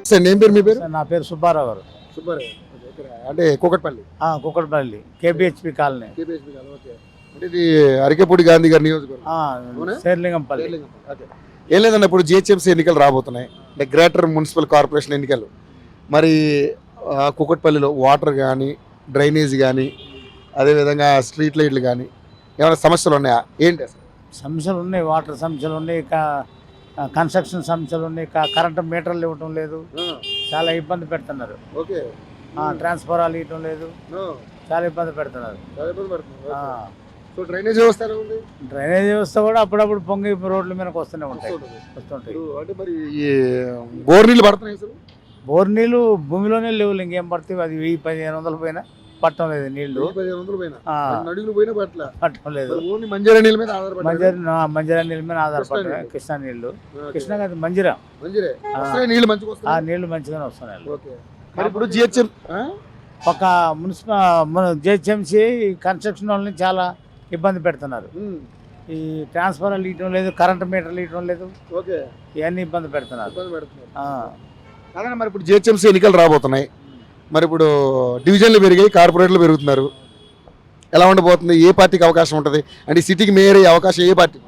Sir name పేరు మీ పేరు? నా పేరు సుబ్బారావు గారు. సుబ్బారావు. అంటే కూకట్పల్లి. Kukkadapalli KBHP colony. అంటే ఇది అరికెపూడి గాంధీ గారి నియోజకవర్గం. శేర్లింగంపల్లి. ఏం లేదన్న, ఇప్పుడు జిహెచ్ఎంసీ ఎన్నికలు రాబోతున్నాయి, అంటే గ్రేటర్ మున్సిపల్ కార్పొరేషన్ ఎన్నికలు. మరి కూకట్పల్లిలో వాటర్ కానీ, డ్రైనేజ్ కానీ, అదేవిధంగా స్ట్రీట్ లైట్లు కానీ ఏమైనా సమస్యలు ఉన్నాయా? ఏంటి అసలు సమస్యలు ఉన్నాయి. వాటర్ సమస్యలు ఉన్నాయి, కన్స్ట్రక్షన్ సమస్యలు ఉన్నాయి, కరెంటు మీటర్లు ఇవ్వటం లేదు, చాలా ఇబ్బంది పెడుతున్నారు. ట్రాన్స్ఫారాలు ఇవ్వటం లేదు, చాలా ఇబ్బంది పెడుతున్నారు. డ్రైనేజ్ వ్యవస్థ డ్రైనేజ్ వ్యవస్థ కూడా అప్పుడప్పుడు పొంగి రోడ్ల మీదకి వస్తుంటాయి. అంటే మరి బోర్ నీళ్ళు పడుతున్నాయి అసలు? బోర్ నీళ్ళు భూమిలోనే లేవు, ఇంకేం పడుతుంది. అది 1000-1500 పోయినా పట్టడం లేదు నీళ్లు. 1500 పట్టడం లేదు. మంజీరా నీళ్ళ మీద మంజీరా నీళ్ళ మీద ఆధారపడుతున్నాయి. కృష్ణా నీళ్లు, కృష్ణా కాదు మంజీరా నీళ్లు మంచిగానే వస్తున్నాయి. ఇప్పుడు జిహెచ్ఎం ఒక మున్సిపల్ జిహెచ్ఎంసీ కన్స్ట్రక్షన్ వాళ్ళని చాలా ఇబ్బంది పెడుతున్నారు. ఈ ట్రాన్స్ఫార్మర్లు ఇవ్వడం లేదు, కరెంట్ మీటర్లు ఇవ్వడం లేదు, ఇవన్నీ ఇబ్బంది పెడుతున్నారు. మరి ఇప్పుడు జిహెచ్ఎంసీ ఎన్నికలు రాబోతున్నాయి, మరి ఇప్పుడు డివిజన్లు పెరిగాయి, కార్పొరేట్లు పెరుగుతున్నారు. ఎలా ఉండబోతుంది? ఏ పార్టీకి అవకాశం ఉంటుంది? అంటే సిటీకి మేయర్ అయ్యే అవకాశం ఏ పార్టీ?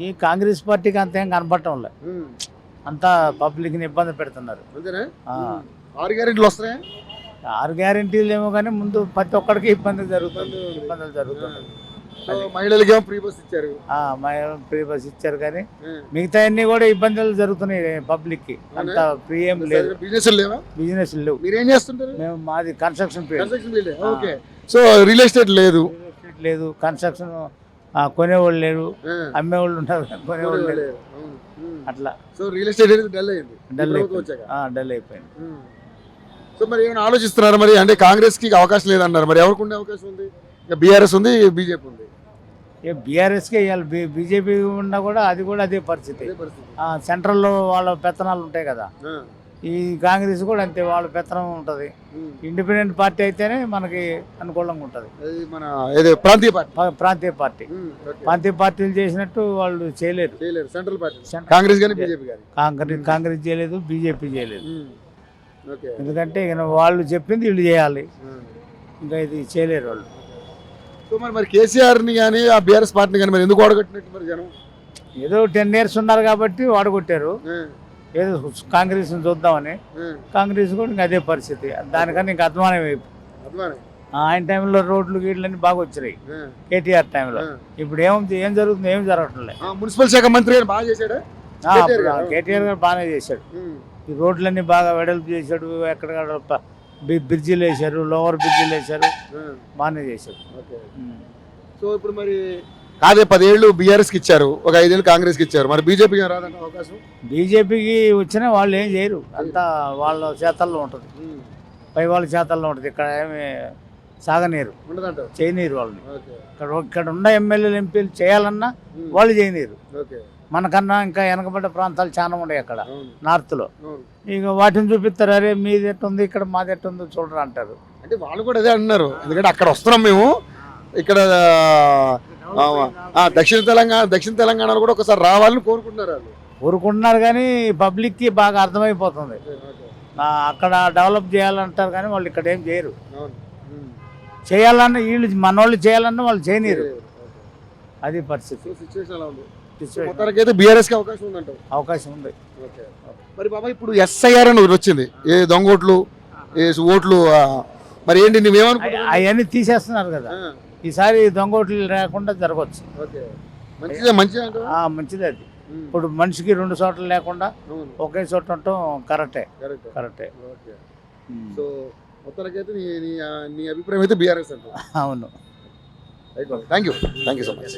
ఈ కాంగ్రెస్ పార్టీకి అంతేం కనపడటం లేదు, అంతా పబ్లిక్ని ఇబ్బంది పెడుతున్నారు. 6 గ్యారెంటీలు వస్తున్నాయి. 6 గ్యారెంటీలు ఏమో కానీ ముందు ప్రతి ఒక్కడికి ఇబ్బందులు జరుగుతుంది. మహిళలకి ఏమో ఫ్రీ బస్ ఇచ్చారు. ఫ్రీ బస్ ఇచ్చారు కానీ మిగతా అన్ని కూడా ఇబ్బందులు జరుగుతున్నాయి పబ్లిక్ కి. అంత ఫ్రీ ఏం లేదు. బిజినెస్ లేవు. మీరేం చేస్తుంటారు? మేము మాది construction field. So real estate లేదు, కన్స్ట్రక్షన్ కొనేవాళ్ళు లేరు, అమ్మేవాళ్ళు ఉంటారు, కొనేవాళ్ళు లేరు. అట్లా సో రియల్ ఎస్టేట్ డల్ అయిపోయింది. సో మరి ఏమైనా ఆలోచిస్తున్నారు మరి? అంటే కాంగ్రెస్ కి అవకాశం లేదన్నారు, మరి ఎవరికి ఉండే అవకాశం ఉంది? బీఆర్ఎస్ ఉంది, బీజేపీ ఉంది. బీఆర్ఎస్కే ఇవ్వాలి, బీజేపీ ఉన్నా కూడా అది కూడా అదే పరిస్థితి. సెంట్రల్లో వాళ్ళ పెత్తనాలు ఉంటాయి కదా, ఈ కాంగ్రెస్ కూడా అంతే, వాళ్ళ పెత్తనం ఉంటుంది. ఇండిపెండెంట్ పార్టీ అయితేనే మనకి అనుకూలంగా ఉంటుంది. ప్రాంతీయ పార్టీలు చేసినట్టు వాళ్ళు చేయలేరు. సెంట్రల్ పార్టీ కాంగ్రెస్ కాంగ్రెస్ చేయలేదు, బీజేపీ చేయలేదు. ఎందుకంటే వాళ్ళు చెప్పింది వీళ్ళు చేయాలి, ఇంకా ఇది చేయలేరు వాళ్ళు. సో మరి కేసీఆర్ని కానీ ఆ బీఆర్ఎస్ పార్టీని కానీ మరి ఎందుకు ఓడగొట్టినట్టు మరి జనం? ఏదో 10 years ఉన్నారు కాబట్టి ఓడగొట్టారు. ఏదో కాంగ్రెస్ చూద్దామని. కాంగ్రెస్ కూడా ఇంకా అదే పరిస్థితి. దానికన్నా ఇంకా అధ్వానం అయిపోయింది. ఆయన టైంలో రోడ్లు గీడ్లన్నీ బాగా వచ్చినాయి కేటీఆర్ టైంలో. ఇప్పుడు ఏం జరుగుతుంది? ఏం జరగటం లేదు. మున్సిపల్ శాఖ మంత్రి బాగా చేశాడు. కేటీఆర్ గారు బాగానే చేశాడు. ఈ రోడ్లన్నీ బాగా వెడల్పు చేశాడు. ఎక్కడ బ్రిడ్జిలు వేశారు, లోవర్ బ్రిడ్జిలు వేశారు, బాగానే చేశారు. సో ఇప్పుడు మరి కాదే 10 ఏళ్ళు బీఆర్ఎస్కి ఇచ్చారు, ఒక 5 ఏళ్ళు కాంగ్రెస్కి ఇచ్చారు, మరి బీజేపీకి రాదంటే అవకాశం? బీజేపీకి వచ్చినా వాళ్ళు ఏం చేయరు, అంతా వాళ్ళ చేతల్లో ఉంటుంది, పై వాళ్ళ చేతల్లో ఉంటుంది. ఇక్కడ ఏమి సాగనీరు, చేయనీరు వాళ్ళని. ఇక్కడ ఉన్న ఎమ్మెల్యేలు ఎంపీలు చేయాలన్నా వాళ్ళు చేయనీరు. మనకన్నా ఇంకా వెనకబడ్డ ప్రాంతాలు చాలా ఉన్నాయి అక్కడ నార్త్లో. ఇక వాటిని చూపిస్తారు, అరే మీది ఎట్టుంది, ఇక్కడ మాది ఎట్టుందో చూడరు అంటారు. అంటే వాళ్ళు కూడా అదే అంటున్నారు, ఎందుకంటే అక్కడ వస్తున్నాం మేము, ఇక్కడ దక్షిణ తెలంగాణలో కూడా ఒకసారి రావాలని కోరుకుంటున్నారు కానీ పబ్లిక్కి బాగా అర్థమైపోతుంది. అక్కడ డెవలప్ చేయాలంటారు కానీ వాళ్ళు ఇక్కడ ఏం చేయరు. చేయాలన్నా వీళ్ళు మనోళ్ళు చేయాలన్నా వాళ్ళు చేయనీరు. అది పరిస్థితి. అవకాశం ఉంది. మరి బాబా ఇప్పుడు ఎస్ఐఆర్ అని వచ్చింది, ఏ దొంగ ఓట్లు, ఏ ఓట్లు, మరి ఏంటి నువ్వేమనుకుంటున్నావు? అవన్నీ తీసేస్తున్నారు కదా, ఈసారి దొంగ ఓట్లు లేకుండా జరగవచ్చు. మంచిది అది. ఇప్పుడు మనిషికి 2 చోట్ల లేకుండా ఒకే చోట ఉండటం కరెక్టే. సో మొత్తానికైతే నీ అభిప్రాయం అయితే బీఆర్ఎస్ అంటే? అవును. Thank you so much.